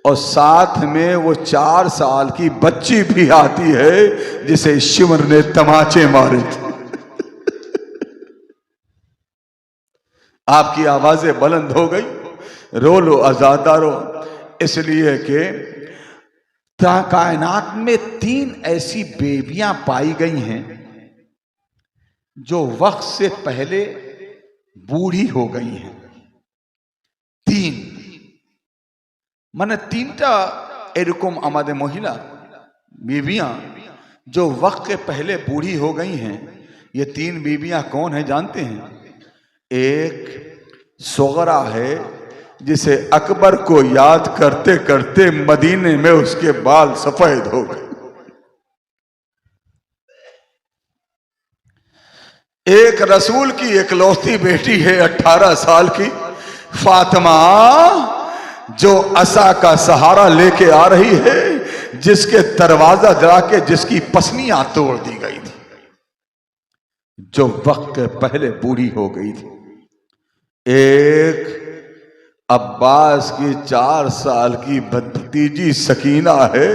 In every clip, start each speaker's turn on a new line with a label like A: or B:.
A: और साथ में वो 4 साल की बच्ची भी आती है जिसे शिमर ने तमाचे मारे थे। आपकी आवाजें बुलंद हो गई, रो लो आजादारो, इसलिए कि कायनात में 3 ऐसी बेबियां पाई गई हैं जो वक्त से पहले बूढ़ी हो गई हैं। 3 माने 3टा एरकम आमादे महिला बीबियां जो वक्त के पहले बूढ़ी हो गई हैं। ये 3 बीबियां कौन है जानते हैं? एक सोगरा है जिसे अकबर को याद करते करते मदीने में उसके बाल सफेद हो गए। एक रसूल की इकलौती बेटी है 18 साल की फातिमा, जो असा का सहारा लेके आ रही है, जिसके दरवाजा जला के जिसकी पसलियां तोड़ दी गई थी, जो वक्त के पहले बूढ़ी हो गई थी। एक अब्बास की 4 साल की भतीजी सकीना है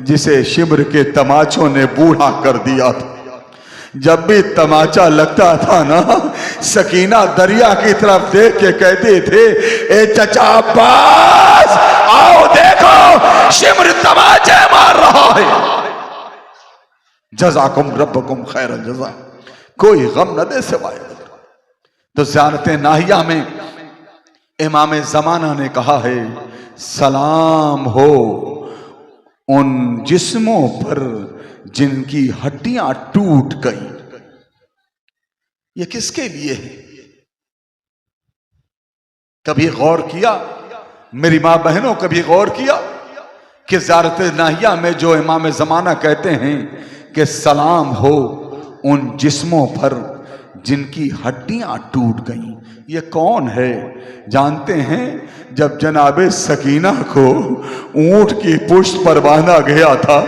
A: जिसे शिमर के तमाचों ने बूढ़ा कर दिया था। जब भी तमाचा लगता था ना, सकीना दरिया की तरफ देख के कहते थे, ए चचा अब्बास आओ देखो शिमर तमाचे मार रहा है। जज़ाकुम रब्बुकुम खैरल जज़ा, कोई गम न दे सिवाय। तो ज़ियारत नाहिया में इमाम ज़माना ने कहा है, सलाम हो उन जिस्मों पर जिनकी हड्डियां टूट गई। ये किसके लिए है? कभी गौर किया मेरी मां बहनों, कभी गौर किया कि ज़ियारत नाहिया में जो इमाम ज़माना कहते हैं कि सलाम हो उन जिस्मों पर जिनकी हड्डियां टूट गईं, ये कौन है जानते हैं? जब जनाबे सकीना को ऊंट की पुष्ट पर बांधा गया था,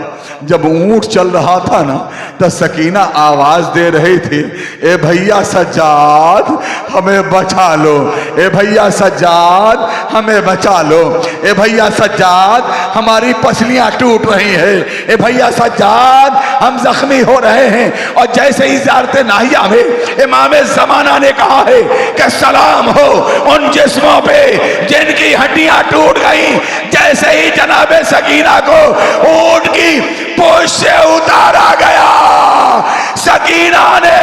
A: जब ऊंट चल रहा था ना, तो सकीना आवाज दे रही थी, ए भैया सज्जाद हमें बचा लो, ए भैया सज्जाद हमें बचा लो, ए भैया सज्जाद हमारी पसलियां टूट रही है, ए भैया सज्जाद हम जख्मी हो रहे हैं। और जैसे ही ज़ियारत नाहिया में इमाम ज़माना ने कहा है कि सलाम हो उन जिस्मों पे जिनकी हड्डियां टूट गई, जैसे ही जनाबे सकीना को ऊंट की पुष्ट से उतारा गया, सकीना ने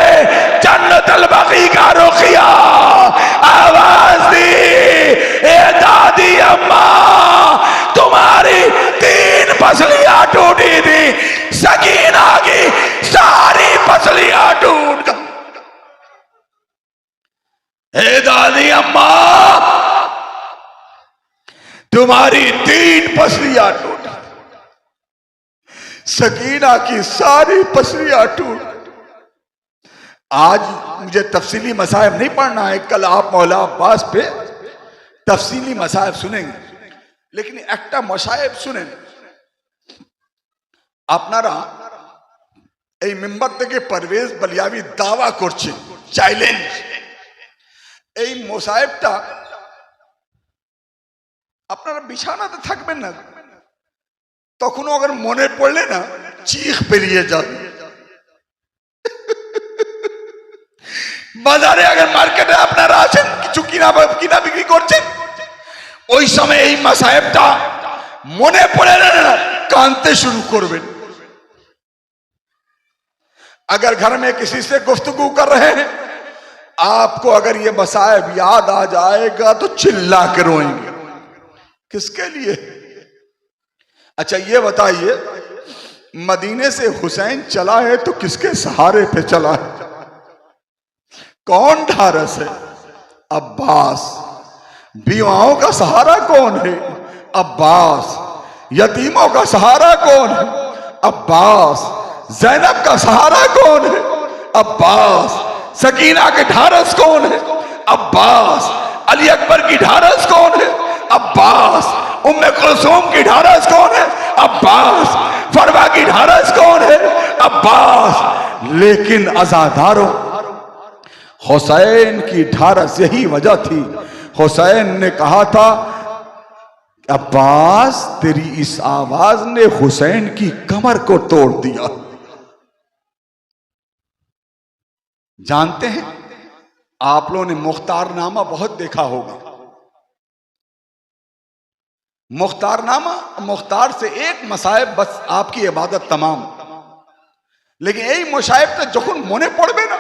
A: जन्नतुल बकी का रुख किया, आवाज दी, ए दादी अम्मा तुम्हारी 3 पसलियां टूटी थी, सकीना की सारी पसलियां टूट गई। ए दादी अम्मा तुम्हारी 3 पसलियां टूटी, सकीना की सारी पसलियां टूट। आज मुझे तफसीली मसाइब नहीं पढ़ना है, कल आप मौला अब्बास पे तफसीली मसाइब सुनेंगे, लेकिन একটা मसाइब सुनें। আপনারা এই মেম্বার থেকে পারভেজ বলিয়াবি দাওয়া করছে, চ্যালেঞ্জ, এই মোসাইবটা আপনারা বিছানাতে থাকবেন না, তখনও अगर মনে পড়লে না চীখ বেরিয়ে যাবে। বাজারে अगर মার্কেটে আপনারা আছেন কিছু কিনা বিক্রি করছেন, ওই সময় এই মাসায়েবটা মনে পড়ে না কাঁদতে शुरू করবেন। अगर घर में किसी से गुफ्तगू कर रहे हैं, आपको अगर ये मसाइब याद आ जाएगा तो चिल्ला के रोएंगे। किसके लिए? अच्छा ये बताइए, मदीने से हुसैन चला है तो किसके सहारे पे चला है? कौन ढारस है? अब्बास। विधवाओं का सहारा कौन है? अब्बास। यतीमों का सहारा कौन है? अब्बास। ज़ैनब का सहारा कौन है? अब्बास। सकीना के ढारस कौन है? अब्बास। अली अकबर की ढारस कौन है? अब्बास। उम्मे कुलसूम की ढारस कौन है? अब्बास। फरवा की ढारस कौन है? अब्बास। लेकिन अज़ादारों, हुसैन की ढारस यही वजह थी। हुसैन ने कहा था अब्बास, तेरी इस आवाज ने हुसैन की कमर को तोड़ दिया। जानते हैं, आप लोगों ने मुख्तारनामा बहुत देखा होगा। मुख्तारनामा, मुख्तार से एक मसाइब, बस आपकी इबादत तमाम। लेकिन यही मुसाइब तो जखुन मोने पड़बे ना,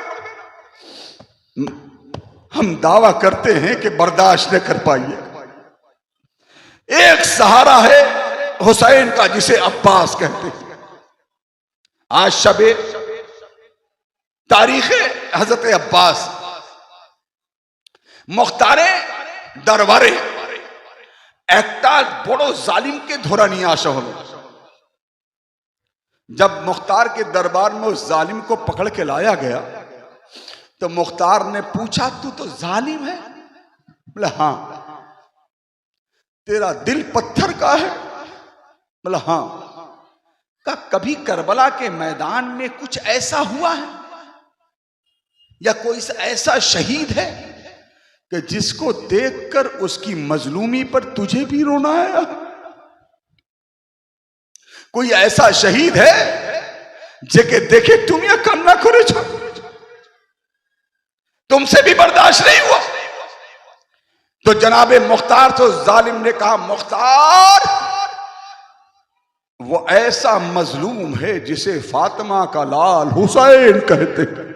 A: हम दावा करते हैं कि बर्दाश्त न कर पाइए। एक सहारा है हुसैन का, जिसे अब्बास कहते हैं। आज शबे तारीख हजरत अब्बास मुख्तारे दरबारे একটা বড় जालिम के धोरा नहीं आशा हो। जब मुख्तार के दरबार में उस जालिम को पकड़ के लाया गया तो मुख्तार ने पूछा, तू तो जालिम है? बोला हाँ। तेरा दिल पत्थर का है? बोला हाँ। का कभी करबला के मैदान में कुछ ऐसा हुआ है या कोई ऐसा शहीद है कि जिसको देखकर उसकी मजलूमी पर तुझे भी रोना आया? कोई ऐसा शहीद है जेके देखे तुम यह काम ना करे, तुमसे भी बर्दाश्त नहीं हुआ? तो जनाबे मुख्तार तो जालिम ने कहा, मुख्तार वो ऐसा मजलूम है जिसे फातिमा का लाल हुसैन कहते हैं।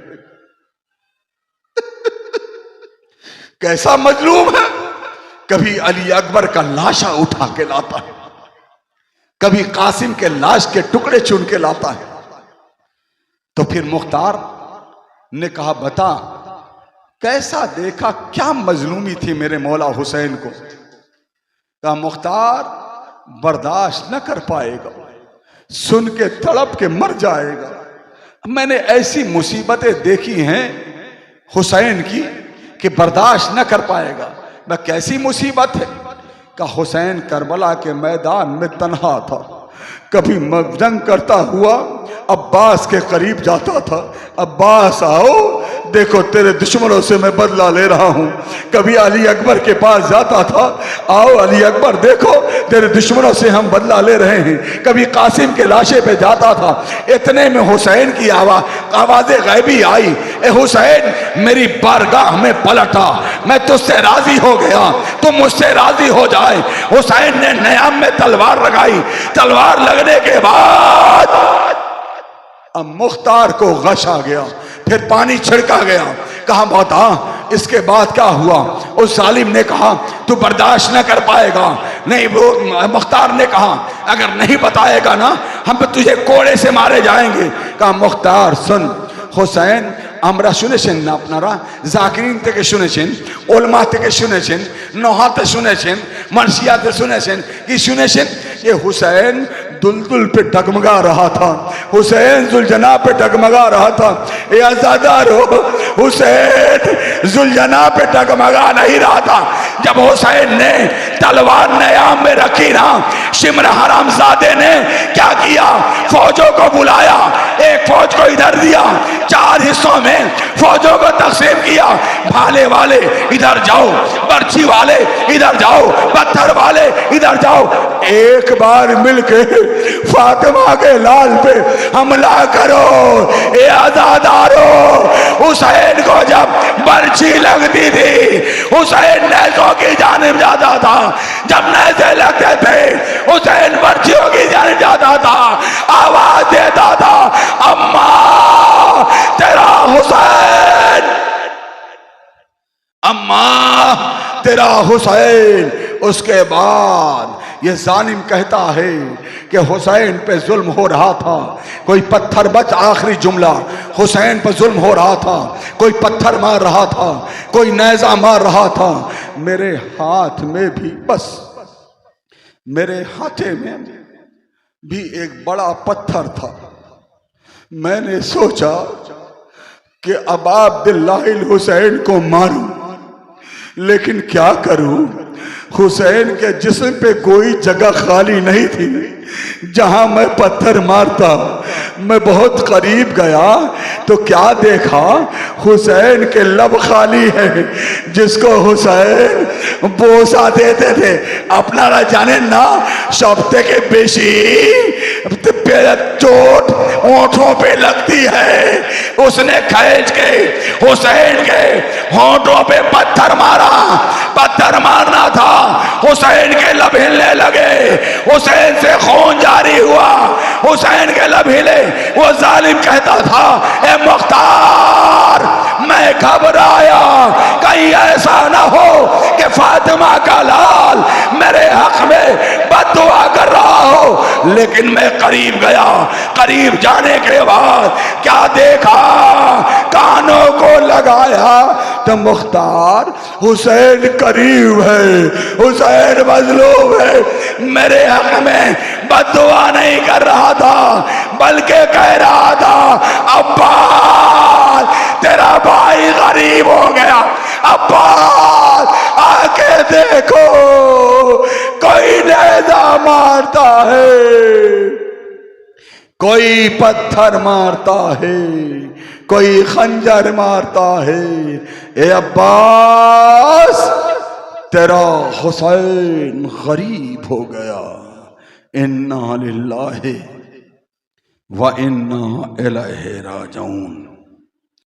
A: कैसा मजलूम है? कभी अली अकबर का लाशा उठा के लाता है, कभी कासिम के लाश के टुकड़े चुन के लाता है। तो फिर मुख्तार ने कहा, बता कैसा देखा, क्या मजलूमी थी मेरे मौला हुसैन को? कहा, मुख्तार बर्दाश्त न कर पाएगा, सुन के तड़प के मर जाएगा। मैंने ऐसी मुसीबतें देखी हैं हुसैन की कि बर्दाश्त न कर पाएगा। मैं कैसी मुसीबत है? का हुसैन करबला के मैदान में तन्हा था, कभी जंग करता हुआ अब्बास के करीब जाता था, अब्बास आओ देखो तेरे दुश्मनों से मैं बदला ले रहा हूं। कभी अली अकबर के पास जाता था, आओ अली अकबर देखो तेरे दुश्मनों से हम बदला ले रहे हैं। कभी कासिम के लाशे पे जाता था। इतने में हुसैन की आवाज़ें गैबी आई, ए हुसैन मेरी बारगाह में पलटा, मैं तुझसे राजी हो गया, तुम मुझसे राजी हो जाए। हुसैन ने नयाम में तलवार लगाई। तलवार लगने के बाद अब मुख्तार को गश आ गया, फिर पानी छिड़का गया। कहा, बता इसके बाद क्या हुआ? उस जालिम ने कहा, तू बर्दाश्त न कर पाएगा। नहीं, वो मुख्तार ने कहा, अगर नहीं बताएगा ना हम तुझे कोड़े से मारे जाएंगे। कहा, मुख्तार सुन, हुसैन আমরা শুনেছেন না, আপনারা জাকিরিন থেকে শুনেছেন, ওলমা থেকে শুনেছেন, নহাতে শুনেছেন, মার্শিয়াতে শুনেছেন, কি শুনেছেন? ये हुसैन दुलदुल पे डगमगा रहा था, हुसैन जुलजना पे डगमगा रहा था। ये आजादारो, हुसैन जुलजना पे डगमगा नहीं रहा था। जब हुसैन ने तलवार नयाम में रखी ना, शिमर हरामजादे ने क्या किया? फौजों को बुलाया, एक फौज को इधर दिया, 4 हिस्सों में फौजों को तकसीम किया। भाले वाले इधर जाओ, बर्छी वाले इधर जाओ, पत्थर वाले इधर जाओ। एक बार मिलके फातिमा के लाल पे हमला करो। ए आजादारो, हुसैन को जब बर्छी लगती थी, हुसैन नैज़ों की जानिब जाता था। जब नैज़े लगते थे, हुसैन बर्छियों की जानिब जाता था, आवाज देता था, अम्मा तेरा हुसैन, अम्मा तेरा हुसैन। उसके बाद ये जालिम कहता है कि हुसैन पे जुल्म हो रहा था। कोई पत्थर बच, आखिरी जुमला, हुसैन पे जुल्म हो रहा था। कोई पत्थर मार रहा था, कोई नेज़ा मार रहा था। मेरे हाथ में भी, बस मेरे हाथे में भी एक बड़ा पत्थर था। मैंने सोचा कि अब बिल्लाहिल हुसैन को मारूं, लेकिन क्या करूं? हुसैन के जिस्म पे कोई जगह खाली नहीं थी जहां मैं पत्थर मारता। मैं बहुत करीब गया तो क्या देखा, हुसैन के लब खाली है जिसको हुसैन बोसा देते थे। अपना जाने ना शब्द के बेशी चोट होठों पे लगती है। उसने खींच के हुसैन के होठों पे पत्थर मारा। पत्थर मारना था, हुसैन के लब हिलने लगे, हुसैन से खून जारी हुआ, हुसैन के लब हिले। वो जालिम कहता था, ए मुख्तार मैं घबराया कहीं ऐसा ना हो कि फातिमा का लाल मेरे हक में बद्दुआ कर रहा हो। लेकिन मैं करीब गया, करीब जाने के बाद क्या देखा, कानों को लगाया तो मुख्तार हुसैन करीब है, हुसैन मजलूम है। मेरे हक में बद्दुआ नहीं कर रहा था बल्कि कह रहा था, अब्बास तेरा भाई गरीब हो गया, अब्बास आके देखो कोई नेज़ा मारता है, कोई पत्थर मारता है, कोई खंजर मारता है। ए अब्बास तेरा हुसैन गरीब हो गया। इन्ना लिल्लाहि व इन्ना इलैहि राजिऊन।